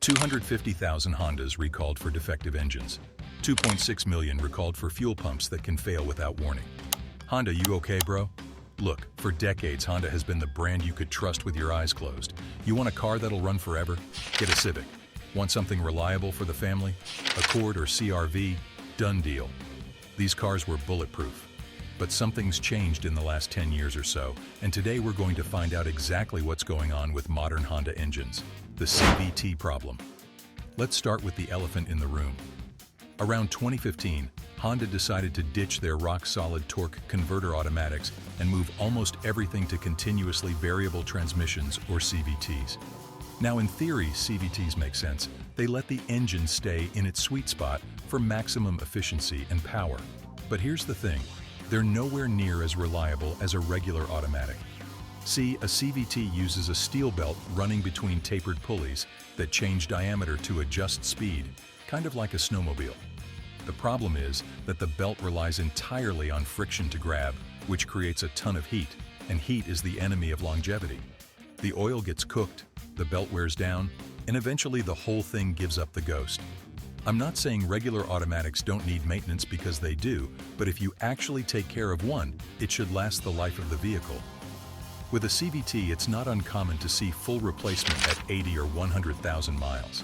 250,000 Hondas recalled for defective engines. 2.6 million recalled for fuel pumps that can fail without warning. Honda, you okay, bro? Look, for decades, Honda has been the brand you could trust with your eyes closed. You want a car that'll run forever? Get a Civic. Want something reliable for the family? Accord or CR-V? Done deal. These cars were bulletproof. But something's changed in the last 10 years or so, and today we're going to find out exactly what's going on with modern Honda engines, the CVT problem. Let's start with the elephant in the room. Around 2015, Honda decided to ditch their rock-solid torque converter automatics and move almost everything to continuously variable transmissions, or CVTs. Now, in theory, CVTs make sense. They let the engine stay in its sweet spot for maximum efficiency and power. But here's the thing. They're nowhere near as reliable as a regular automatic. See, a CVT uses a steel belt running between tapered pulleys that change diameter to adjust speed, kind of like a snowmobile. The problem is that the belt relies entirely on friction to grab, which creates a ton of heat, and heat is the enemy of longevity. The oil gets cooked, the belt wears down, and eventually the whole thing gives up the ghost. I'm not saying regular automatics don't need maintenance, because they do, but if you actually take care of one, it should last the life of the vehicle. With a CVT, it's not uncommon to see full replacement at 80 or 100,000 miles.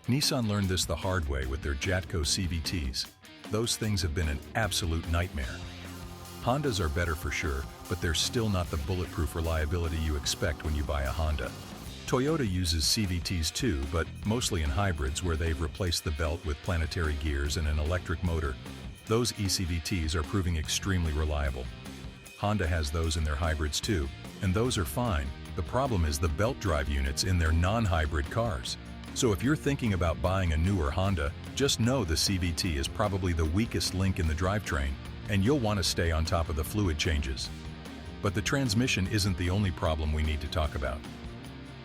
Nissan learned this the hard way with their Jatco CVTs. Those things have been an absolute nightmare. Hondas are better for sure, but they're still not the bulletproof reliability you expect when you buy a Honda. Toyota uses CVTs too, but mostly in hybrids where they've replaced the belt with planetary gears and an electric motor. Those eCVTs are proving extremely reliable. Honda has those in their hybrids too, and those are fine. The problem is the belt drive units in their non-hybrid cars. So if you're thinking about buying a newer Honda, just know the CVT is probably the weakest link in the drivetrain, and you'll want to stay on top of the fluid changes. But the transmission isn't the only problem we need to talk about.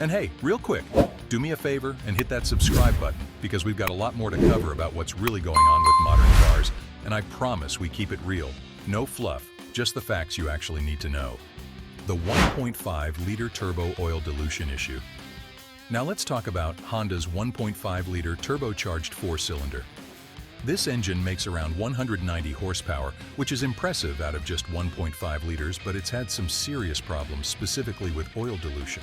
And hey, real quick, do me a favor and hit that subscribe button, because we've got a lot more to cover about what's really going on with modern cars, and I promise we keep it real. No fluff, just the facts you actually need to know. The 1.5-liter turbo oil dilution issue. Now let's talk about Honda's 1.5-liter turbocharged 4-cylinder. This engine makes around 190 horsepower, which is impressive out of just 1.5 liters, but it's had some serious problems, specifically with oil dilution.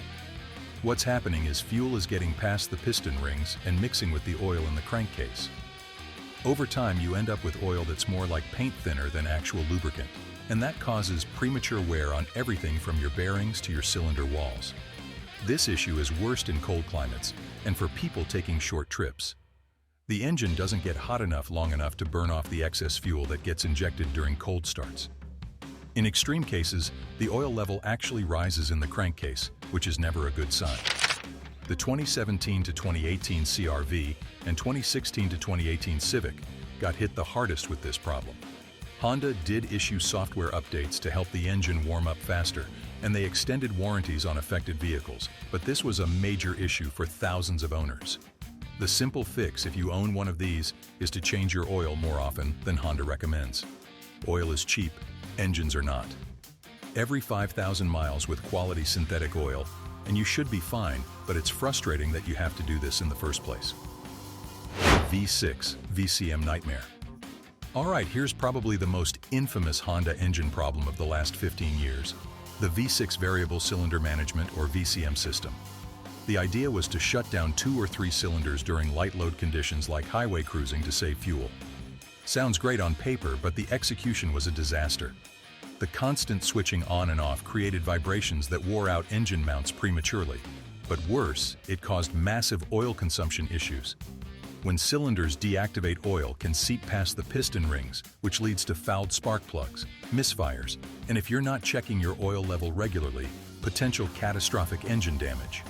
What's happening is fuel is getting past the piston rings and mixing with the oil in the crankcase. Over time, you end up with oil that's more like paint thinner than actual lubricant, and that causes premature wear on everything from your bearings to your cylinder walls. This issue is worst in cold climates and for people taking short trips. The engine doesn't get hot enough long enough to burn off the excess fuel that gets injected during cold starts. In extreme cases, the oil level actually rises in the crankcase, which is never a good sign. The 2017 to 2018 CR-V and 2016 to 2018 Civic got hit the hardest with this problem. Honda did issue software updates to help the engine warm up faster, and they extended warranties on affected vehicles, but this was a major issue for thousands of owners. The simple fix, if you own one of these, is to change your oil more often than Honda recommends. Oil is cheap, engines are not. Every 5,000 miles with quality synthetic oil, and you should be fine, but it's frustrating that you have to do this in the first place. The V6 VCM Nightmare. Alright, here's probably the most infamous Honda engine problem of the last 15 years. The V6 Variable Cylinder Management, or VCM system. The idea was to shut down 2 or 3 cylinders during light load conditions like highway cruising to save fuel. Sounds great on paper, but the execution was a disaster. The constant switching on and off created vibrations that wore out engine mounts prematurely. But worse, it caused massive oil consumption issues. When cylinders deactivate, oil can seep past the piston rings, which leads to fouled spark plugs, misfires, and if you're not checking your oil level regularly, potential catastrophic engine damage.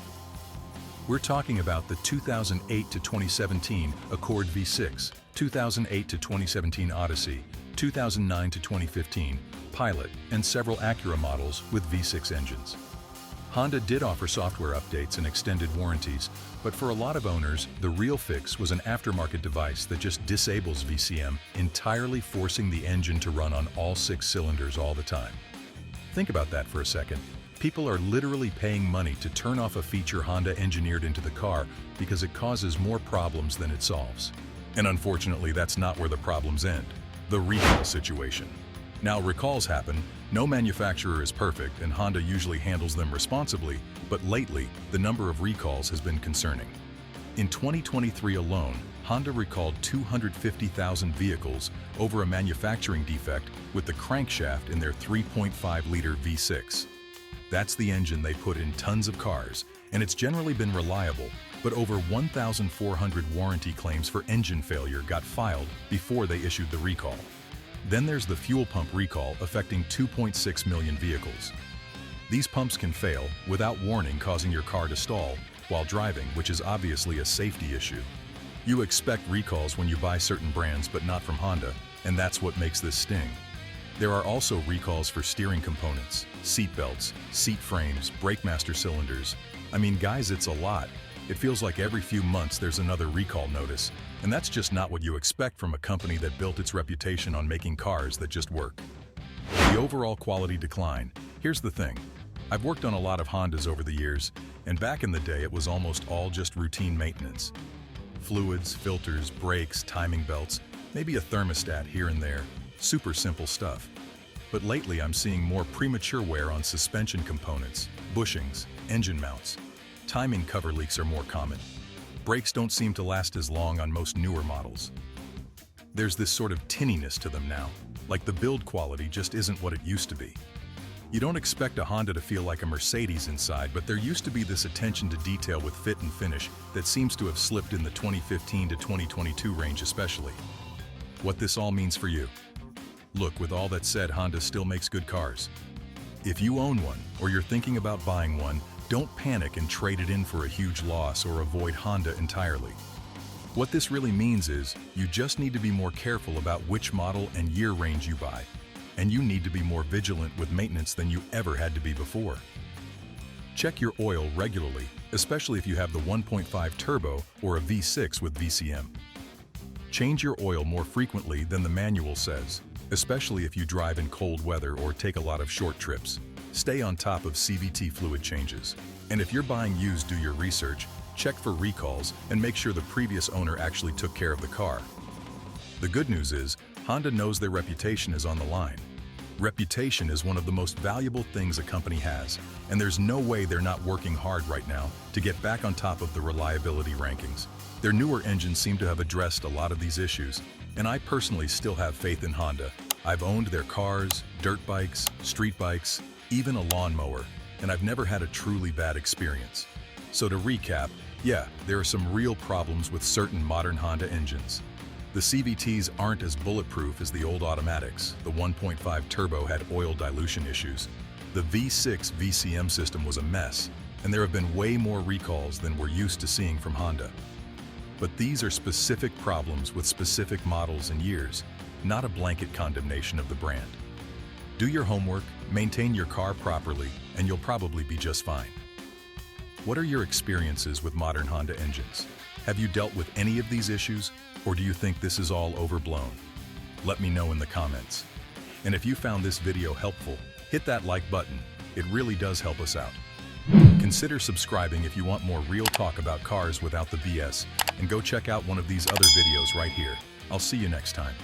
We're talking about the 2008 to 2017 Accord V6, 2008 to 2017 Odyssey, 2009 to 2015 Pilot, and several Acura models with V6 engines. Honda did offer software updates and extended warranties, but for a lot of owners, the real fix was an aftermarket device that just disables VCM, entirely forcing the engine to run on all 6 cylinders all the time. Think about that for a second. People are literally paying money to turn off a feature Honda engineered into the car because it causes more problems than it solves. And unfortunately, that's not where the problems end. The recall situation. Now, recalls happen, no manufacturer is perfect, and Honda usually handles them responsibly, but lately, the number of recalls has been concerning. In 2023 alone, Honda recalled 250,000 vehicles over a manufacturing defect with the crankshaft in their 3.5-liter V6. That's the engine they put in tons of cars, and it's generally been reliable, but over 1,400 warranty claims for engine failure got filed before they issued the recall. Then there's the fuel pump recall affecting 2.6 million vehicles. These pumps can fail without warning, causing your car to stall while driving, which is obviously a safety issue. You expect recalls when you buy certain brands, but not from Honda, and that's what makes this sting. There are also recalls for steering components, seat belts, seat frames, brake master cylinders. I mean, guys, it's a lot. It feels like every few months there's another recall notice, and that's just not what you expect from a company that built its reputation on making cars that just work. The overall quality decline. Here's the thing. I've worked on a lot of Hondas over the years, and back in the day it was almost all just routine maintenance. Fluids, filters, brakes, timing belts, maybe a thermostat here and there. Super simple stuff. But lately I'm seeing more premature wear on suspension components, bushings, engine mounts. Timing cover leaks are more common. Brakes don't seem to last as long on most newer models. There's this sort of tinniness to them now, like the build quality just isn't what it used to be. You don't expect a Honda to feel like a Mercedes inside, but there used to be this attention to detail with fit and finish that seems to have slipped in the 2015 to 2022 range especially. What this all means for you. Look, with all that said, Honda still makes good cars. If you own one, or you're thinking about buying one, don't panic and trade it in for a huge loss or avoid Honda entirely. What this really means is, you just need to be more careful about which model and year range you buy. And you need to be more vigilant with maintenance than you ever had to be before. Check your oil regularly, especially if you have the 1.5 turbo or a V6 with VCM. Change your oil more frequently than the manual says, especially if you drive in cold weather or take a lot of short trips. Stay on top of CVT fluid changes. And if you're buying used, do your research, check for recalls, and make sure the previous owner actually took care of the car. The good news is, Honda knows their reputation is on the line. Reputation is one of the most valuable things a company has, and there's no way they're not working hard right now to get back on top of the reliability rankings. Their newer engines seem to have addressed a lot of these issues, and I personally still have faith in Honda. I've owned their cars, dirt bikes, street bikes, even a lawnmower, and I've never had a truly bad experience. So to recap, yeah, there are some real problems with certain modern Honda engines. The CVTs aren't as bulletproof as the old automatics. The 1.5 turbo had oil dilution issues. The V6 VCM system was a mess, and there have been way more recalls than we're used to seeing from Honda. But these are specific problems with specific models and years, not a blanket condemnation of the brand. Do your homework, maintain your car properly, and you'll probably be just fine. What are your experiences with modern Honda engines? Have you dealt with any of these issues, or do you think this is all overblown? Let me know in the comments. And if you found this video helpful, hit that like button. It really does help us out. Consider subscribing if you want more real talk about cars without the BS, and go check out one of these other videos right here. I'll see you next time.